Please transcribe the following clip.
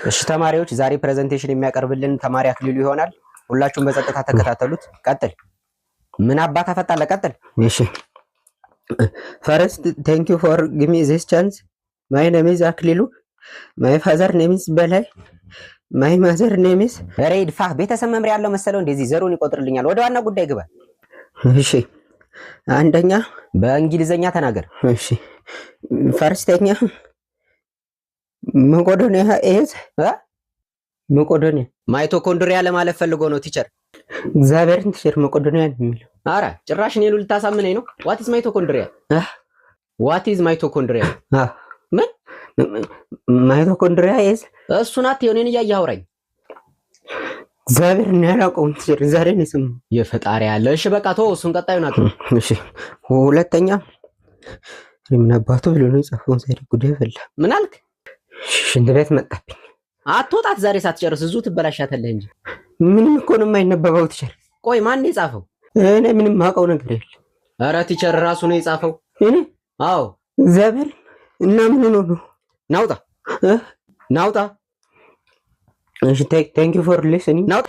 እሺ ተማሪዎች ዛሬ ፕሬዘንቴሽን የሚያቀርብልን ተማሪ አክሊሉ ይሆናል። ሁላችሁም በጸጥታ ተከታተሉት። ቀጥል። ምን አባ ተፈጣለ? ቀጥል። እሺ ፈርስት ቴንክ ዩ ፎር ጊቭ ሚ ዚስ ቻንስ ማይ ኔም ኢዝ አክሊሉ ማይ ፋዘር ኔም ኢዝ በላይ ማይ ማዘር ኔም ኢዝ ሬድ ፋ ቤተሰብ መምሪያ ያለው መሰለው እንደዚህ ዘሩን ይቆጥርልኛል። ወደ ዋና ጉዳይ ግባ። እሺ አንደኛ በእንግሊዘኛ ተናገር። እሺ ፈርስተኛ መቆዶኒያ ኢዝ መቆዶኒያ ማይቶኮንድሪያ ለማለት ፈልጎ ነው ቲቸር። እግዚአብሔርን ቲቸር መቆዶኒያ የሚለው አረ ጭራሽ እኔን ልታሳምነኝ ነው። ዋት ኢዝ ማይቶኮንድሪያ? ዋት ኢዝ ማይቶኮንድሪያ? ምን ማይቶኮንድሪያ ኢዝ እሱን አትየው፣ እኔን እያየህ አውራኝ። እግዚአብሔርን ያላውቀውም ቲቸር ዛሬ ነው የሰማሁት። የፈጣሪ ያለ። እሺ በቃ ተወው እሱን፣ ቀጣዩን አት። እሺ ሁለተኛ ምን አባቱ ብሎ ነው የጻፈው? ዛሬ ጉዳይ ፈላ። ምን አልክ? ሽንት ቤት መጣብኝ። አትወጣት ዛሬ ሳትጨርስ እዙ ትበላሻተለህ እንጂ። ምንም እኮ ነው የማይነበበው ቲቸር። ቆይ ማን የጻፈው? እኔ ምንም ማውቀው ነገር የለም። ኧረ ቲቸር ራሱ ነው የጻፈው። እኔ? አዎ። እግዚአብሔር እና ምን ሆኖ ነው? ናውጣ ናውጣ። እሺ ቴንክ ዩ ፎር ሊስኒንግ። ናውጣ